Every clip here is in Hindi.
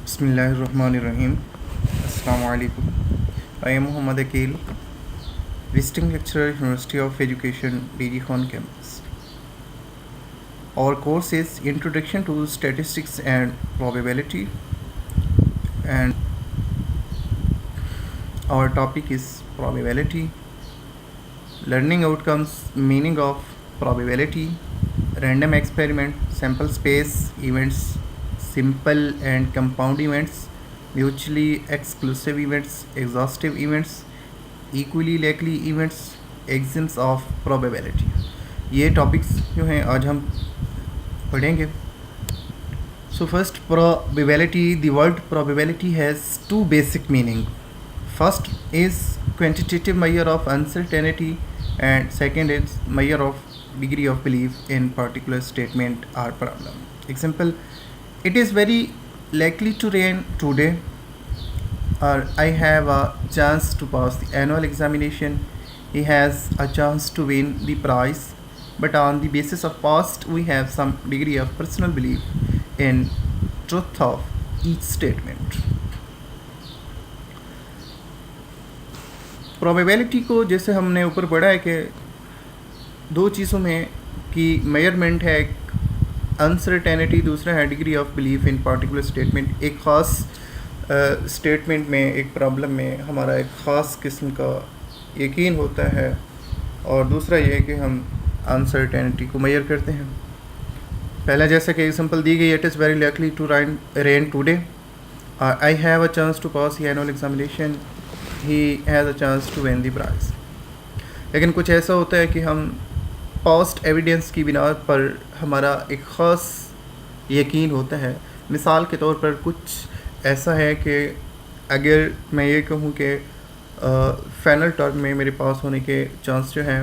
Bismillahirrahmanirrahim. Assalamu alaikum. I am Muhammad Akil, visiting lecturer, University of Education, DG Khan campus. Our course is Introduction to Statistics and Probability, and our topic is probability, learning outcomes, meaning of probability, random experiment, sample space, events, simple and compound events, mutually exclusive events, exhaustive events, equally likely events, axioms of probability. ये टॉपिक्स जो हैं आज हम पढ़ेंगे. So first, probability. The word probability has two basic meaning. First is quantitative measure of uncertainty, and second is measure of degree of belief in particular statement or problem. Example: it is very likely to rain today, or I have a chance to pass the annual examination. He has a chance to win the prize, but on the basis of past we have some degree of personal belief in truth of each statement. Probability को जैसे हमने ऊपर पढ़ा है कि दो चीज़ों में की मेजरमेंट है, एक अनसर्टेनिटी, दूसरा है degree of belief in particular statement. एक ख़ास स्टेटमेंट में, एक प्रॉब्लम में हमारा एक ख़ास किस्म का यकीन होता है, और दूसरा ये है कि हम अनसर्टेनिटी को मेजर करते हैं. पहले जैसा कि एग्जांपल दी गई, it is very likely to rain today, I have a chance to pass the annual examination, he has a chance to win the prize. लेकिन कुछ ऐसा होता है कि हम पास्ट एविडेंस की बिना पर हमारा एक ख़ास यकीन होता है. मिसाल के तौर पर कुछ ऐसा है कि अगर मैं ये कहूँ कि फाइनल टर्म में मेरे पास होने के चांस जो हैं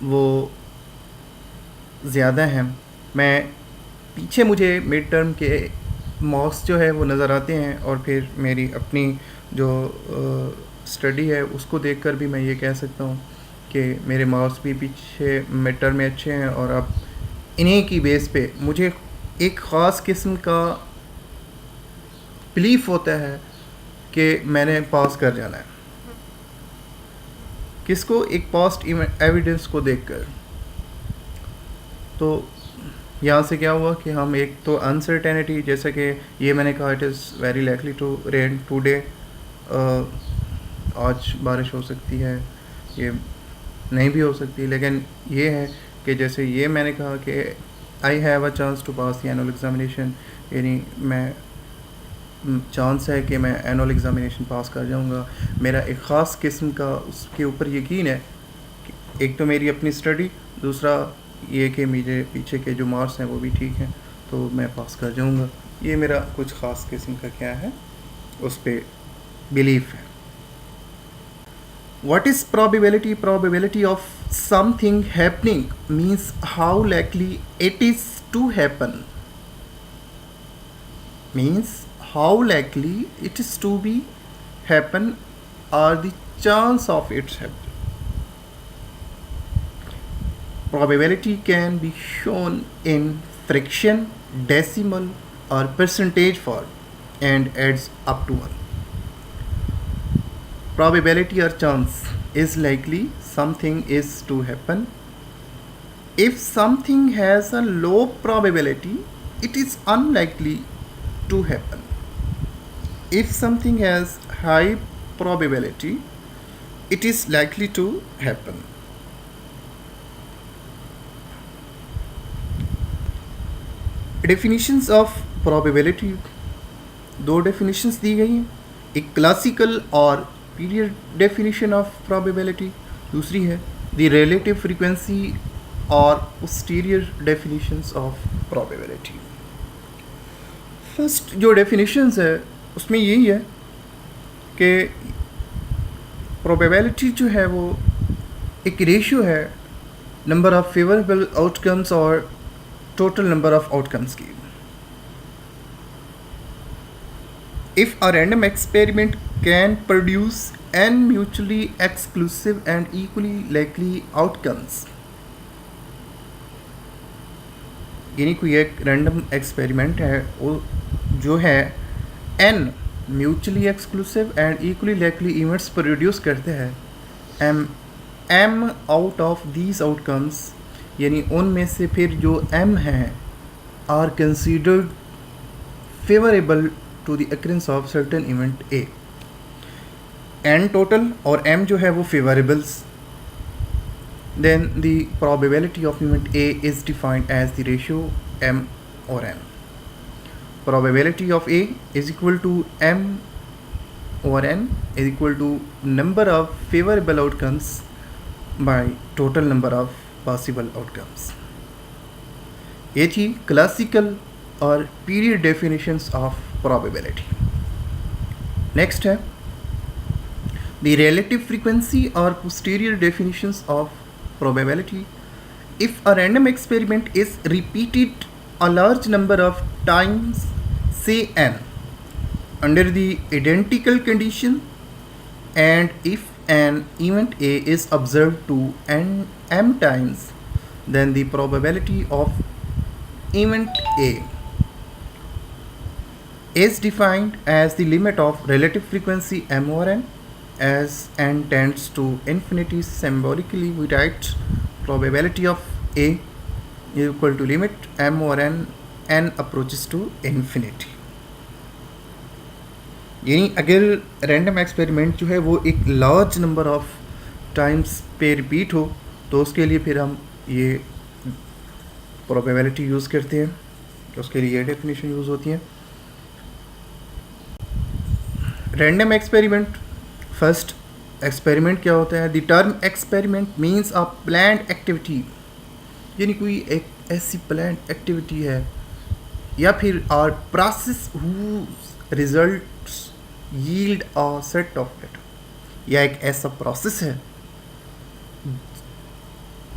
वो ज़्यादा हैं, मैं पीछे मुझे मिड टर्म के मार्क्स जो है वो नज़र आते हैं, और फिर मेरी अपनी जो स्टडी है उसको देखकर भी मैं ये कह सकता हूँ कि मेरे मार्क्स भी पीछे मिड टर्म में अच्छे हैं, और अब इन्हीं की बेस पे मुझे एक ख़ास किस्म का बिलीफ होता है कि मैंने पास कर जाना है. किसको? एक पास्ट एविडेंस को देखकर. तो यहाँ से क्या हुआ कि हम एक तो अनसर्टेनिटी, जैसे कि ये मैंने कहा it is very likely to rain today, आज बारिश हो सकती है, ये नहीं भी हो सकती. लेकिन ये है कि जैसे ये मैंने कहा कि I have a chance to pass the annual examination, यानी मैं चांस है कि मैं एनुअल एग्ज़ामिनेशन पास कर जाऊंगा. मेरा एक ख़ास किस्म का उसके ऊपर यकीन है कि एक तो मेरी अपनी स्टडी, दूसरा ये कि मुझे पीछे के जो मार्क्स हैं वो भी ठीक हैं, तो मैं पास कर जाऊंगा. ये मेरा कुछ ख़ास किस्म का क्या है, उस पर बिलीफ है. What is probability? Probability of something happening means how likely it is to happen. Means how likely it is to be happen, or the chance of its happening. Probability can be shown in fraction, decimal, or percentage form and adds up to 1. Probability or chance is likely something is to happen. If something has a low probability, it is unlikely to happen. If something has high probability, it is likely to happen. Definitions of probability. दो definitions दी गई हैं, एक क्लासिकल और पीरियड डेफिनेशन ऑफ प्रोबेबिलिटी, दूसरी है द रिलेटिव फ्रीक्वेंसी और posterior definitions of probability. First जो डेफिनेशंस है उसमें यही है कि प्रोबेबिलिटी जो है वो एक रेशियो है नंबर ऑफ फेवरेबल आउटकम्स और टोटल नंबर ऑफ आउटकम्स की. If a random experiment can produce n mutually exclusive and equally likely outcomes, यानी कोई एक रैंडम एक्सपेरिमेंट है, वो जो है n mutually exclusive and equally likely events produce करते हैं, m out of these outcomes, यानी उनमें से फिर जो m हैं are considered favourable to the occurrence of certain event a। n total और m जो है वो फेवरेबल्स, then the probability of event A is defined as the ratio m or n. Probability of A is equal to m or n is equal to number of favorable outcomes by total number of possible outcomes. ये थी क्लासिकल और period definitions of probability. Next है the relative frequency or posterior definitions of probability. If a random experiment is repeated a large number of times, say n, under the identical condition, and if an event A is observed to m times, then the probability of event A is defined as the limit of relative frequency m over n. As n tends to infinity, symbolically we write probability of A is equal to limit m over n approaches to infinity. यानी अगर रैंडम एक्सपेरिमेंट जो है वो एक लार्ज नंबर ऑफ टाइम्स पे रिपीट हो तो उसके लिए फिर हम ये प्रोबेबिलिटी यूज़ करते हैं, तो उसके लिए ये डेफिनेशन यूज़ होती है। रैंडम एक्सपेरिमेंट, फर्स्ट एक्सपेरिमेंट क्या होता है? The term experiment means a planned activity, यानी कोई एक ऐसी प्लान्ड एक्टिविटी है या फिर or process whose results yield a set of data, या एक ऐसा प्रोसेस है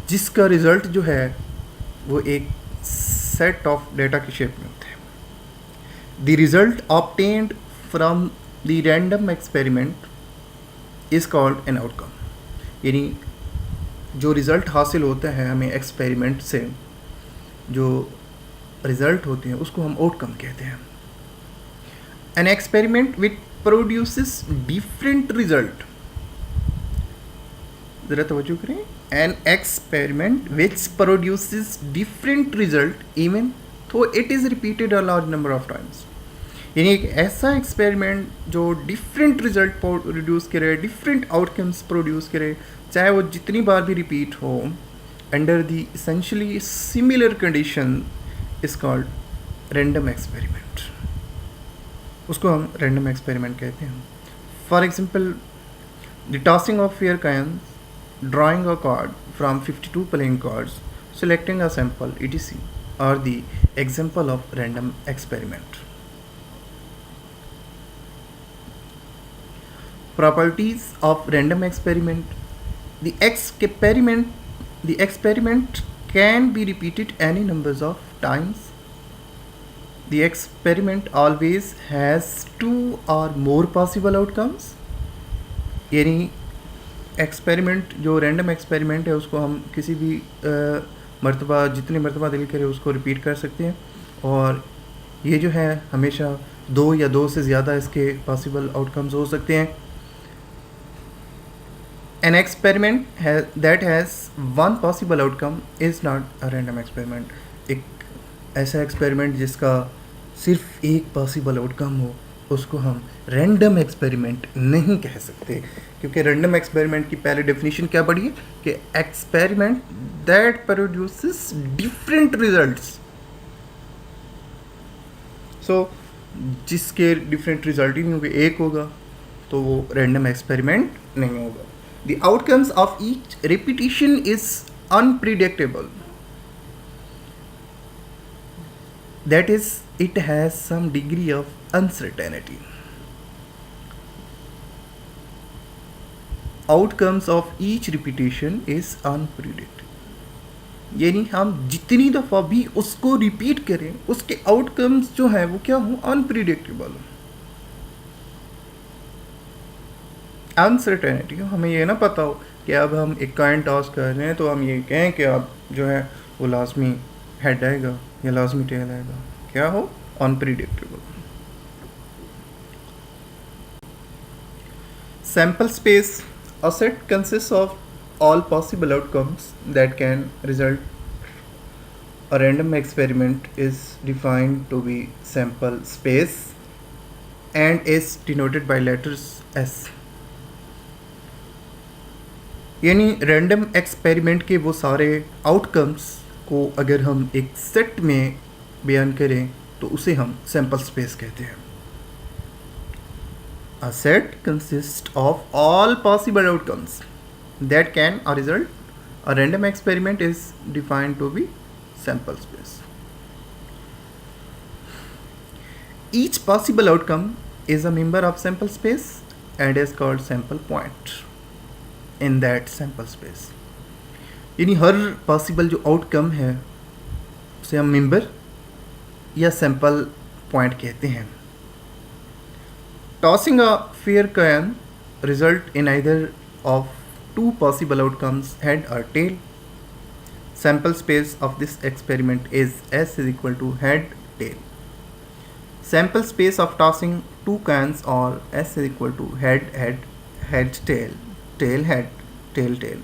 जिसका रिजल्ट जो है वो एक सेट ऑफ डेटा की शेप में होता है। The result obtained from the random experiment is called an outcome, यानी जो रिज़ल्ट हासिल होता है हमें एक्सपेरिमेंट से, जो रिज़ल्ट होते हैं उसको हम आउटकम कहते हैं। An experiment which produces different result, ज़रा तवज्जो करें, an experiment which produces different result even tho it is repeated a large number of times, यानी एक ऐसा एक्सपेरिमेंट जो डिफरेंट रिजल्ट प्रोड्यूस करे, डिफरेंट आउटकम्स प्रोड्यूस करे, चाहे वो जितनी बार भी रिपीट हो, under the essentially similar condition is called random experiment, उसको हम रैंडम एक्सपेरिमेंट कहते हैं। For example the tossing of fair coins, drawing a card from 52 playing cards, selecting a sample etc. are the example of random experiment. Properties of random experiment. The experiment can be repeated any numbers of times. The experiment always has two or more possible outcomes. यानी एक्सपेरिमेंट जो रैंडम एक्सपेरिमेंट है उसको हम किसी भी मर्तबा, जितनी मर्तबा दिल करे उसको रिपीट कर सकते हैं, और ये जो है हमेशा दो या दो से ज़्यादा इसके पॉसिबल आउटकम्स हो सकते हैं। An experiment that has one possible outcome is not a random experiment. एक ऐसा एक्सपेरिमेंट जिसका सिर्फ एक पॉसिबल आउटकम हो उसको हम रैंडम एक्सपेरिमेंट नहीं कह सकते, क्योंकि रैंडम एक्सपेरिमेंट की पहले डेफिनेशन क्या पढ़ी है कि experiment that produces different results. So जिसके डिफरेंट रिजल्ट ही नहीं होंगे, एक होगा, तो वो रैंडम एक्सपेरिमेंट नहीं होगा। The outcomes of each repetition is unpredictable. That is, it has some degree of uncertainty. Outcomes of each repetition is unpredictable. यानी हम जितनी दफ़ा भी उसको रिपीट करें उसके आउटकम्स जो हैं वो क्या हों? अनप्रिडिक्टेबल। अनसर्टेनिटी हो, हमें ये ना पता हो कि अब हम एक कॉइन टॉस कर रहे हैं तो हम ये कहें कि अब जो है वो लाजमी हेड आएगा या लाजमी टेल आएगा, क्या हो? Unpredictable. Sample space, a set consists of all possible outcomes that can result. A random experiment is defined to be sample space and is denoted by letters S. यानी रैंडम एक्सपेरिमेंट के वो सारे आउटकम्स को अगर हम एक सेट में बयान करें तो उसे हम सैम्पल स्पेस कहते हैं. A set consists of all possible outcomes that can result. A random experiment is defined to be sample space. Each possible outcome is a member of sample space and is called sample point in that sample space. यानी हर पॉसिबल जो आउटकम है उसे हम मेंबर या सैम्पल पॉइंट कहते हैं. Tossing a fair coin result in either of two possible outcomes, head or tail. Sample space of this experiment is S is equal to head tail. Sample space of tossing two coins or S is equal to head head head tail tail head tail tail.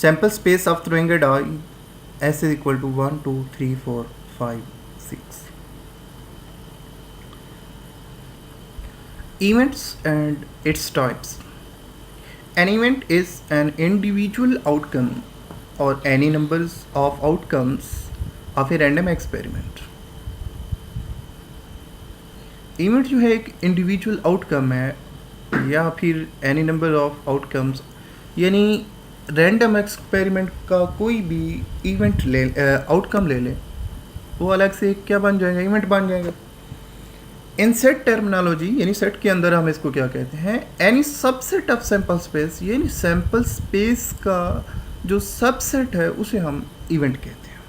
Sample space of throwing a die, S is equal to 1 2 3 4 5 6. Events and its types. An event is an individual outcome or any numbers of outcomes of a random experiment. Event जो है एक इंडिविजुअल आउटकम है या फिर एनी नंबर ऑफ आउटकम्स, यानी रैंडम एक्सपेरिमेंट का कोई भी इवेंट ले आउटकम ले ले वो अलग से क्या बन जाएगा, इवेंट बन जाएगा. इन सेट टर्मिनोलॉजी यानी सेट के अंदर हम इसको क्या कहते हैं, any subset of sample space, यानी सैम्पल स्पेस का जो सबसेट है उसे हम इवेंट कहते हैं.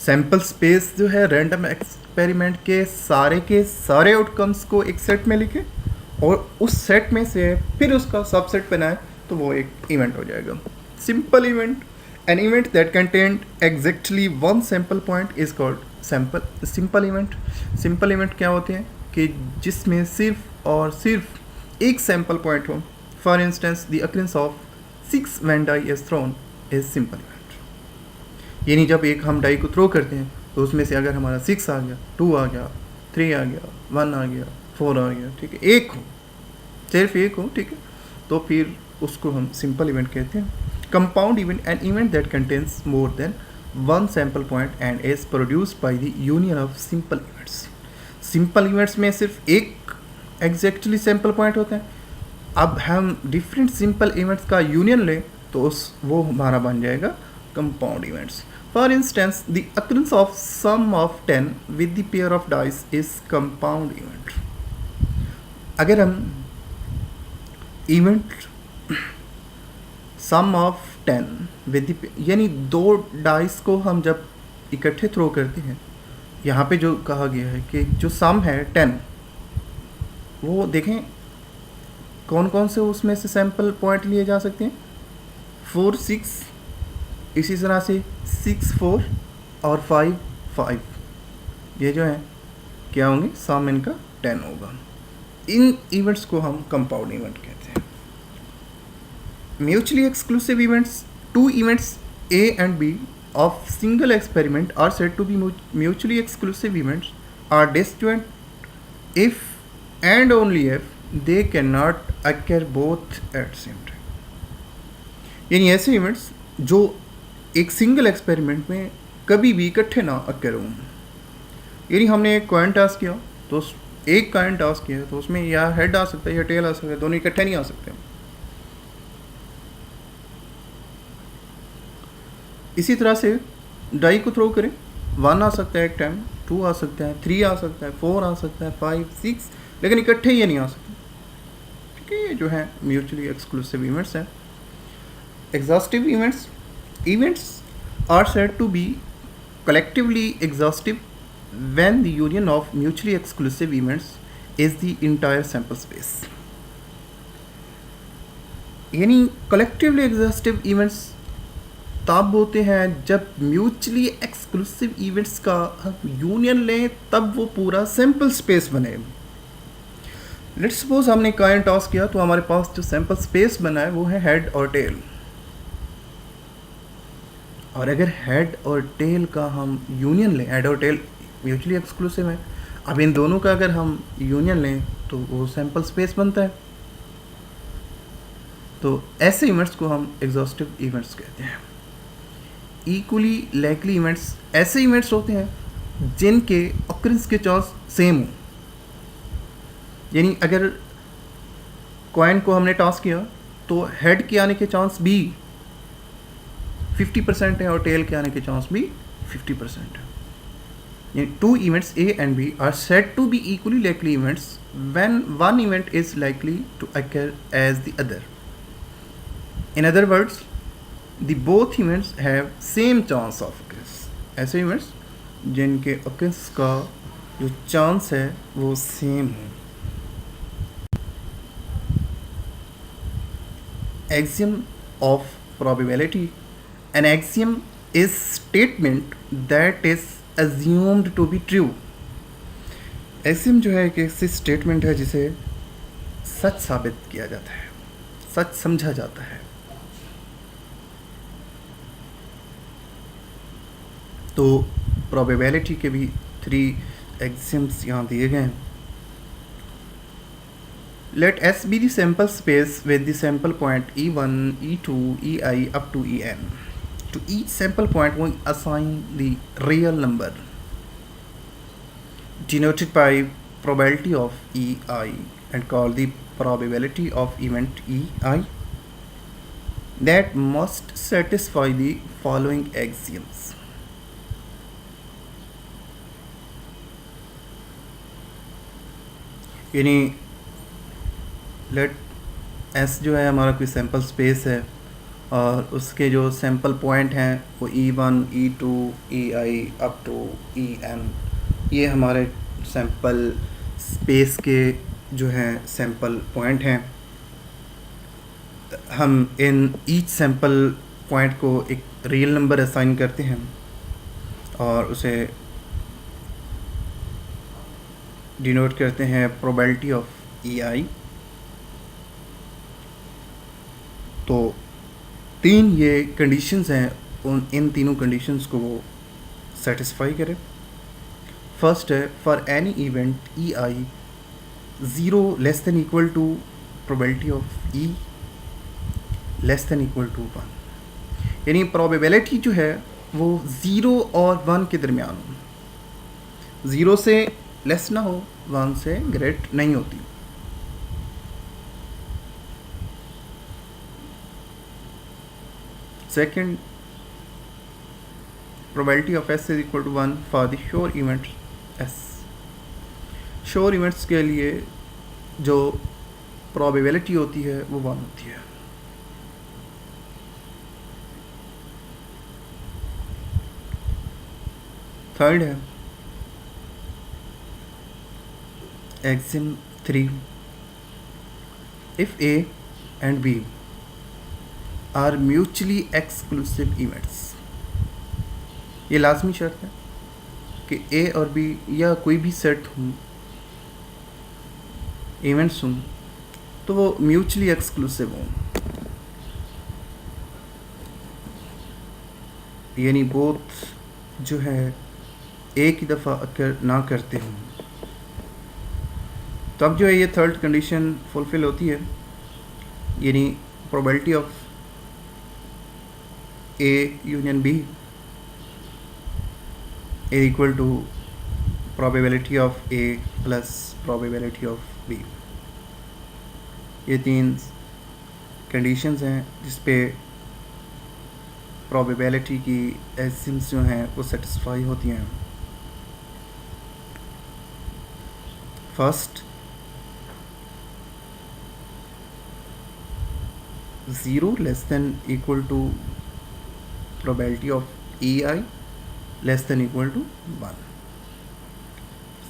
सैम्पल स्पेस जो है रैंडम एक्सपेरिमेंट के सारे आउटकम्स को एक सेट में लिखे और उस सेट में से फिर उसका सबसेट बनाए तो वो एक इवेंट हो जाएगा. Simple event, an event that contained exactly one sample point is called simple event. Simple event क्या होते हैं कि जिसमें सिर्फ और सिर्फ एक सैम्पल पॉइंट हो. For instance the occurrence of 6 when die is thrown is simple event. यानी जब एक हम डाई को थ्रो करते हैं तो उसमें से अगर हमारा 6 आ गया, 2 आ गया, 3 आ गया, 1 आ गया, 4 आ गया, ठीक है, एक हो, सिर्फ एक हो, ठीक है, तो फिर उसको हम सिंपल इवेंट कहते हैं. Compound event, an event that contains more than one sample point and is produced by the union of simple events. Simple events में सिर्फ एक एग्जैक्टली सैम्पल पॉइंट होता है. अब हम डिफरेंट सिंपल इवेंट्स का यूनियन लें तो वो हमारा बन जाएगा compound events. For instance the occurrence of sum of 10 with the pair of dice is compound event. अगर हम इवेंट सम ऑफ 10 विद यानी 2 डाइस को हम जब इकट्ठे थ्रो करते हैं, यहाँ पे जो कहा गया है कि जो सम है 10, वो देखें कौन कौन से उसमें से सैम्पल पॉइंट लिए जा सकते हैं. 4 6, इसी तरह से 6 4 और 5 5, ये जो है क्या होंगे, सम इनका 10 होगा. इन इवेंट्स को हम कंपाउंड इवेंट कहते हैं. Mutually exclusive events, two events A and B of single experiment are said to be mutually exclusive events, are disjoint if and only if they cannot occur both at same time. यानी ऐसे इवेंट्स जो एक सिंगल एक्सपेरिमेंट में कभी भी इकट्ठे ना अक्कर हों. यानी हमने एक कॉइन टास्क किया तो एक कॉइन टास्क किया तो उसमें या हेड आ सकता है या टेल आ सकता है, दोनों इकट्ठे नहीं आ सकते. इसी तरह से डाई को थ्रो करें, 1 आ सकता है एक टाइम, 2 आ सकता है, 3 आ सकता है, 4 आ सकता है, 5 6, लेकिन इकट्ठे ये नहीं आ सकते. ठीक है, ये जो है म्यूचुअली एक्सक्लूसिव इवेंट्स हैं. Exhaustive events, events are said to be collectively exhaustive when the union of mutually exclusive events is the entire sample space. यानी कलेक्टिवली एग्जॉस्टिव इवेंट्स तब होते हैं जब म्यूचुअली एक्सक्लूसिव इवेंट्स का हम यूनियन लें, तब वो पूरा सैम्पल स्पेस बने. लेट्स सपोज हमने कॉइन टॉस किया, तो हमारे पास जो सैंपल स्पेस बना है वो है हेड और टेल। और अगर हेड और टेल का हम यूनियन लें, हेड और टेल म्यूचुअली एक्सक्लूसिव है, अब इन दोनों का अगर हम यूनियन लें तो वो सैंपल स्पेस बनता है। तो ऐसे इवेंट्स को हम एग्जॉस्टिव इवेंट्स कहते हैं। इक्वली लाइकली इवेंट्स ऐसे इवेंट्स होते हैं जिनके ऑकरेंस के चांस सेम हो। यानी अगर कॉइन को हमने टॉस किया तो हेड के आने के चांस भी 50% है और टेल के आने के चांस भी 50% है। यानी two events A and B are said to be equally likely events when one event is likely to occur as the other. In other words, the both events have same chance of occurrence. ऐसे इवेंट्स जिनके अकरेंस का जो चांस है वो सेम हो। Axiom of probability. An axiom is statement that is assumed to be true. Axiom जो है कि ऐसी स्टेटमेंट है जिसे सच साबित किया जाता है, सच समझा जाता है। तो प्रोबेबिलिटी के भी 3 एक्सियम्स यहाँ दिए गए हैं। Let S be the sample space with the sample point E1, E2, EI up to En. To each sample point we assign the real number denoted by probability of EI and called the probability of event EI that must satisfy the following axioms. यानी लेट एस जो है हमारा कोई सैम्पल स्पेस है और उसके जो सैम्पल पॉइंट हैं वो E1, E2, EI up to EN, ये हमारे सैम्पल स्पेस के जो हैं सैम्पल पॉइंट हैं। हम इन ईच सैम्पल पॉइंट को एक रियल नंबर असाइन करते हैं और उसे डिनोट करते हैं प्रोबेबिलिटी ऑफ EI। तो 3 ये कंडीशंस हैं, इन तीनों कंडीशंस को वो सेटिस्फाई करे। फर्स्ट है for any event EI 0 less than equal to probability of E less than equal to 1। यानी प्रोबेबिलिटी जो है वो 0 और 1 के दरमियान हो, 0 से लेस ना हो, 1 से ग्रेट नहीं होती। Second, probability of S is equal to 1 for the sure event S. Sure events के लिए जो probability होती है वो 1 होती है। थर्ड है axiom 3, if A and B are mutually exclusive events. ये लाजमी शर्त है कि ए और बी या कोई भी सेट हों, इवेंट्स हों, तो वो म्यूचुअली एक्सक्लूसिव हों। यानी बोथ जो है एक ही दफ़ा अकर ना करते हों, तब जो है ये थर्ड कंडीशन फुलफिल होती है। यानी probability of A union B is equal to probability of A plus probability of B। ये 3 कंडीशंस हैं जिस पे प्रोबेबिलिटी की एक्सियम्स जो हैं वो सेटिस्फाई होती हैं। First, 0 less than equal to probability of EI less than equal to 1.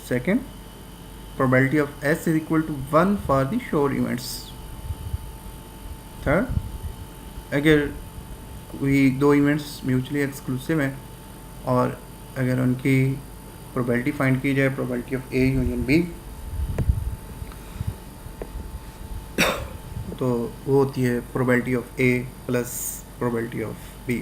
Second, probability of S is equal to 1 for the sure events. Third, अगर कोई 2 इवेंट्स म्यूचुअली एक्सक्लूसिव हैं और अगर उनकी प्रोबेबिलिटी फाइंड की जाए, probability of A union B, तो वो होती है probability of A plus probability of B.